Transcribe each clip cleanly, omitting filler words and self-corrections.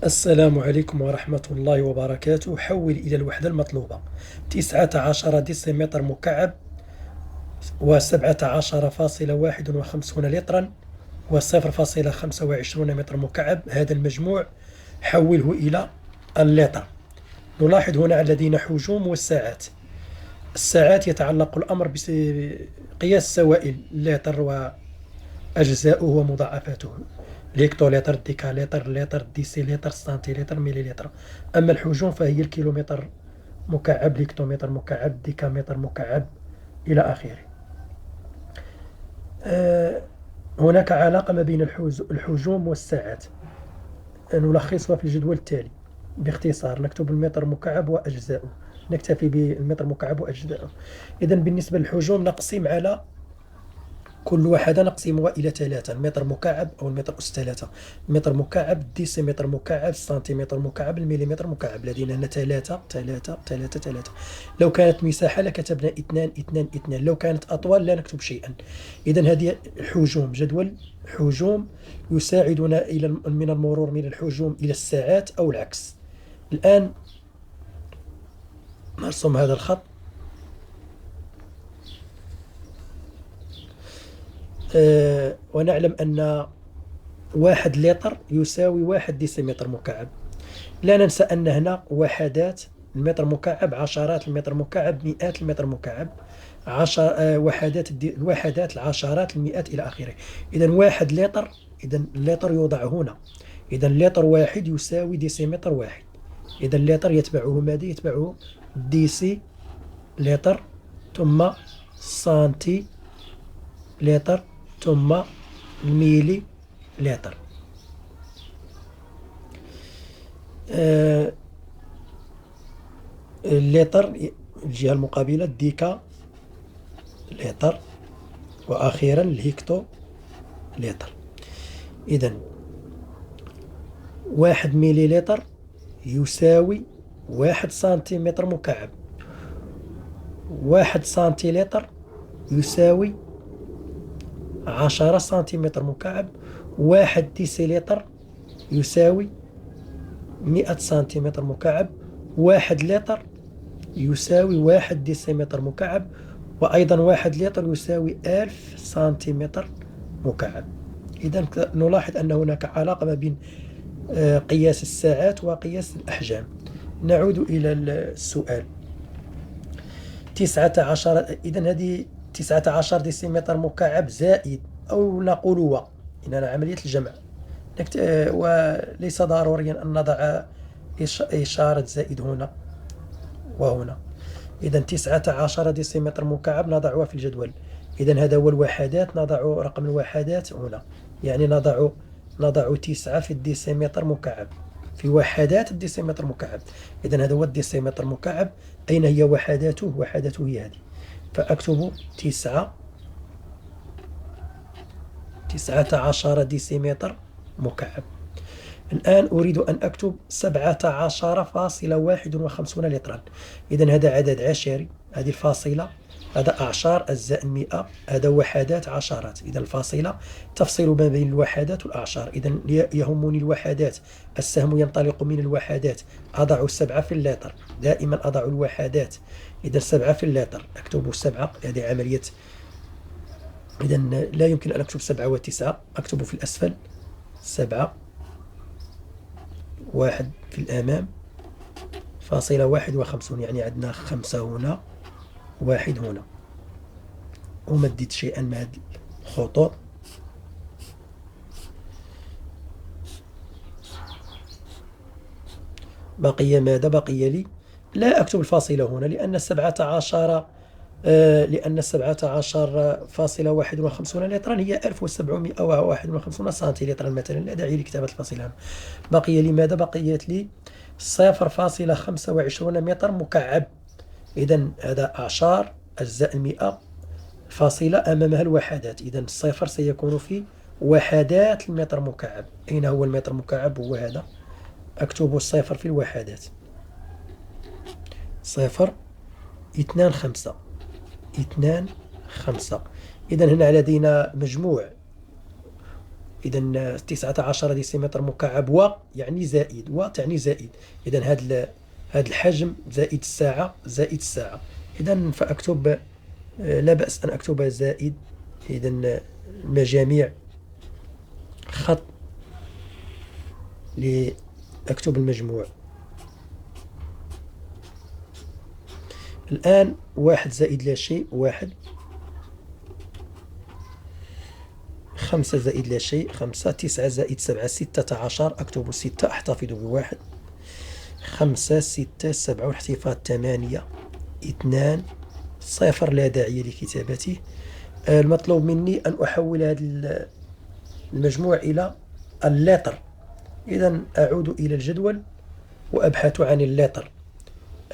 السلام عليكم ورحمة الله وبركاته. حول إلى الوحدة المطلوبة 19 ديسيمتر مكعب و17.51 لترا و0.25 متر مكعب. هذا المجموع حوله إلى اللتر. نلاحظ هنا لدينا حجوم والساعات. الساعات يتعلق الأمر بقياس السوائل، اللتر وأجزاؤه ومضاعفاته، ليكتولتر، ديكالتر، لتر، ديسيلتر، سنتيلتر، مليلتر. أما الحجوم فهي الكيلومتر مكعب، ليكتومتر مكعب، ديكامتر مكعب، إلى آخره. هناك علاقة ما بين الحجوم والساعات، نلخصها في الجدول التالي باختصار. نكتب المتر مكعب وأجزاؤه، نكتفي بالمتر مكعب وأجزاؤه. إذن بالنسبة للحجوم نقسم على كل واحدة، نقسمها إلى 3: المتر مكعب أو المتر أس 3، المتر مكعب، الديسيمتر مكعب، السنتيمتر مكعب، المليمتر مكعب. لدينا هنا 3 3 3 3. لو كانت مساحة لكتبنا 2 2 2، لو كانت أطول لا نكتب شيئا. إذن هذه الحجوم، جدول حجوم يساعدنا إلى من المرور من الحجوم إلى الساعات أو العكس. الآن نرسم هذا الخط. ونعلم أن 1 لتر يساوي 1 ديسيمتر مكعب. لا ننسى أن هنا وحدات المتر مكعب، عشرات المتر مكعب، مئات المتر مكعب، الوحدات العشرات، المئات، إلى آخره. إذا 1 لتر، إذا اللتر يوضع هنا. إذا لتر واحد يساوي ديسيمتر واحد. إذا اللتر يتبعه ماذا؟ يتبعه ديسي لتر، ثم سنتي لتر، ثم الميلي لتر. اللتر الجهة المقابلة الديكا لتر، وأخيرا الهكتو لتر. إذا 1 مليلتر يساوي 1 سنتيمتر مكعب، 1 سنتيلتر يساوي 10 سنتيمتر مكعب، 1 ديسيلتر يساوي 100 سنتيمتر مكعب، 1 لتر يساوي 1 ديسيمتر مكعب، وأيضا 1 لتر يساوي 1000 سنتيمتر مكعب. إذا نلاحظ أن هناك علاقة ما بين قياس الساعات وقياس الأحجام. نعود إلى السؤال. 19، إذا هذه 19 ديسيمتر مكعب زائد، أو نقول إننا عملية الجمع، وليس ضروريا أن نضع إشارة زائد هنا وهنا. إذا 19 ديسيمتر مكعب نضعها في الجدول. إذا هذا هو الوحدات، نضع رقم الوحدات هنا، يعني نضع 9 في الديسيمتر مكعب، في وحدات الديسيمتر مكعب. إذا هذا هو الديسيمتر مكعب. أين هي وحداته؟ وحداته هي هذه، فأكتب 19 ديسيمتر مكعب. الآن أريد أن أكتب 17.51 لترا. إذا هذا عدد عشري، هذه الفاصلة، هذا أعشار، الزائد 100، هذا وحدات عشرات. إذا الفاصلة تفصل ما بين الوحدات والأعشار. إذا يهمني الوحدات، السهم ينطلق من الوحدات، أضع 7 في اللتر، دائما أضع الوحدات. إذا 7 في اللتر، أكتب 7، هذه عملية. إذا لا يمكن أن أكتب 7 و9، أكتب في الأسفل 7، 1 في الأمام، فاصلة 51، يعني عندنا 5 هنا، 1 هنا. أمدد شيئا مع هذه الخطوط. بقي ماذا؟ بقي لي لا أكتب الفاصلة هنا، لأن 17.51 لترا هي 1751 سنتيلترا مثلا، لا داعي لكتابة الفاصلة هنا. بقي لي ماذا؟ بقيت لي 0.25 متر مكعب. إذا هذا أعشار، أجزاء 100، فاصلة أمامها الوحدات. إذا الصفر سيكون في وحدات المتر مكعب. أين هو المتر مكعب؟ هو هذا، أكتب الصفر في الوحدات، 0، 2 5 2 5. إذا هنا لدينا مجموع إذا 19 ديسيمتر مكعب، و يعني زائد، و تعني زائد. إذا هذا الحجم زائد الساعة زائد الساعة. إذا فأكتب، لا بأس أن أكتب زائد. إذا المجاميع خط لأكتب المجموع. الآن 1 زائد لا شيء 1، 5 زائد لا شيء 5، 9 زائد 7 16، أكتب 6 أحتفظ ب1، 5 6 7 احتفاظ 8 2 0 لا داعي لكتابته. المطلوب مني أن أحول هذا المجموع إلى اللتر. إذا أعود إلى الجدول وأبحث عن اللتر.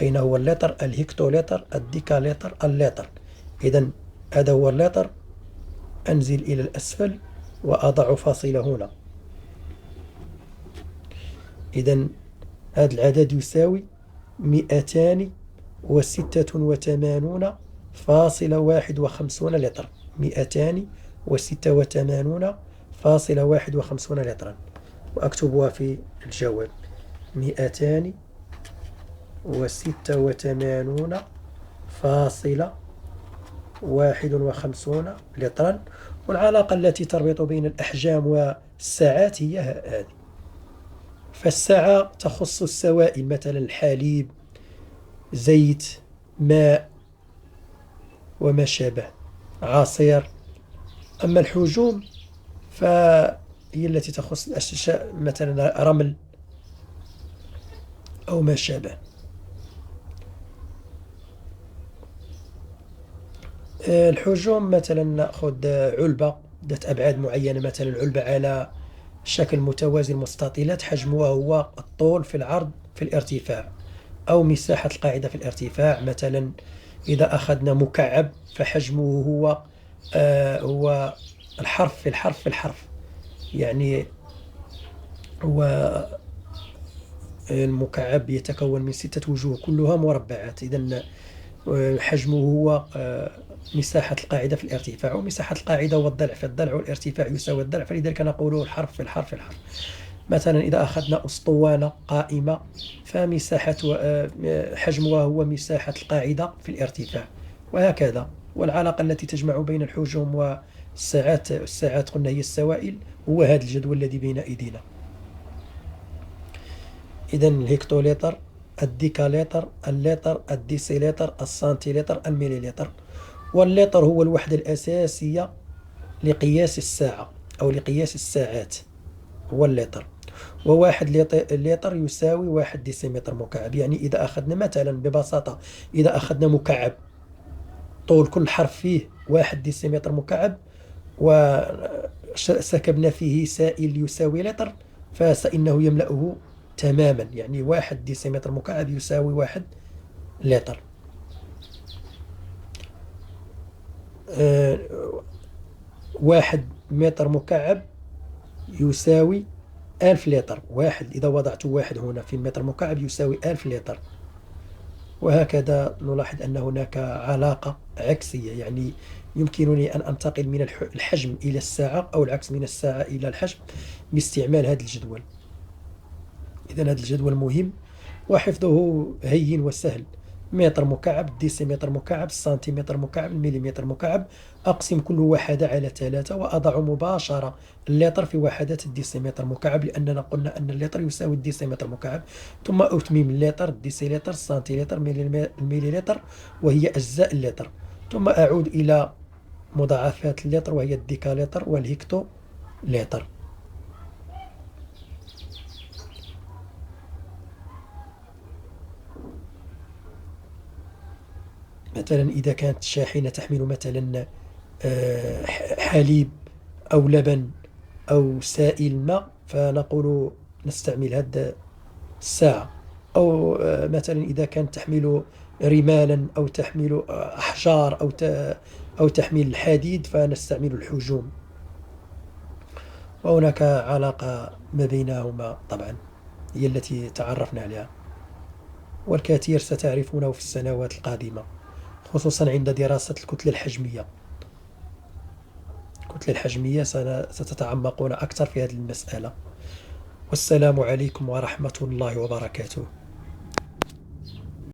أين هو اللتر؟ الهكتولتر، الديكالتر، اللتر. إذا هذا هو اللتر. أنزل إلى الأسفل وأضع فاصلة هنا. إذا هذا العدد يساوي 286.51 لتر، 286.51 لترا، وأكتبها في الجواب. 286.51 لترا. والعلاقة التي تربط بين الأحجام والساعات هي هذه. فالساعة تخص السوائل، مثلا الحليب، زيت، ماء وما شابه، عصير. أما الحجوم فهي التي تخص الأشياء، مثلا رمل أو ما شابه. الحجوم مثلا نأخذ علبة ذات أبعاد معينة، مثلا العلبة على شكل متوازي المستطيلات، حجمها هو الطول في العرض في الارتفاع، أو مساحة القاعدة في الارتفاع. مثلا إذا أخذنا مكعب فحجمه هو الحرف في الحرف في الحرف، يعني هو المكعب يتكون من 6 وجوه كلها مربعات. إذا حجمه هو مساحة القاعدة في الارتفاع، ومساحة القاعدة هو الضلع في الضلع، والارتفاع يساوي الضلع، فلذلك نقول الحرف في الحرف في الحرف. مثلا إذا أخذنا أسطوانة قائمة فمساحة حجمها هو مساحة القاعدة في الارتفاع، وهكذا. والعلاقة التي تجمع بين الحجوم الساعات قلنا هي السوائل، هو هذا الجدول الذي بين أيدينا. إذا الهكتولتر، الديكالتر، اللتر، الديسيلتر، السنتيلتر، المليلتر. واللتر هو الوحدة الأساسية لقياس الساعة أو لقياس الساعات، هو اللتر. وواحد لتر يساوي 1 ديسيمتر مكعب. يعني إذا أخذنا مثلا ببساطة، إذا أخذنا مكعب طول كل حرف فيه 1 ديسيمتر مكعب، وسكبنا فيه سائل يساوي لتر، فإنه يملأه تماما. يعني 1 ديسيمتر مكعب يساوي 1 لتر. 1 متر مكعب يساوي 1000 لتر. واحد إذا وضعت 1 هنا في المتر مكعب يساوي 1000 لتر. وهكذا نلاحظ أن هناك علاقة عكسية، يعني يمكنني أن أنتقل من الحجم إلى الساعة، أو العكس من الساعة إلى الحجم، باستعمال هذا الجدول. إذن هذا الجدول مهم وحفظه هين وسهل. متر مكعب، ديسيمتر مكعب، سنتيمتر مكعب، مليمتر مكعب. أقسم كل وحدة على 3 وأضع مباشرة اللتر في وحدات الديسيمتر مكعب، لأننا قلنا أن اللتر يساوي الديسيمتر مكعب. ثم أتمم اللتر، الديسيلتر، السنتيلتر، المليلتر، وهي أجزاء اللتر. ثم أعود إلى مضاعفات اللتر، وهي الديكالتر والهكتو لتر. مثلا إذا كانت الشاحنة تحمل مثلا حليب أو لبن أو سائل ماء، فنقول نستعمل هذا الساعة. أو مثلا إذا كانت تحمل رمالا أو تحمل أحجار أو تحمل الحديد، فنستعمل الحجوم. وهناك علاقة ما بينهما طبعا هي التي تعرفنا عليها، والكثير ستعرفونه في السنوات القادمة، خصوصا عند دراسة الكتلة الحجمية. الكتلة الحجمية ستتعمقون أكثر في هذه المسألة. والسلام عليكم ورحمة الله وبركاته.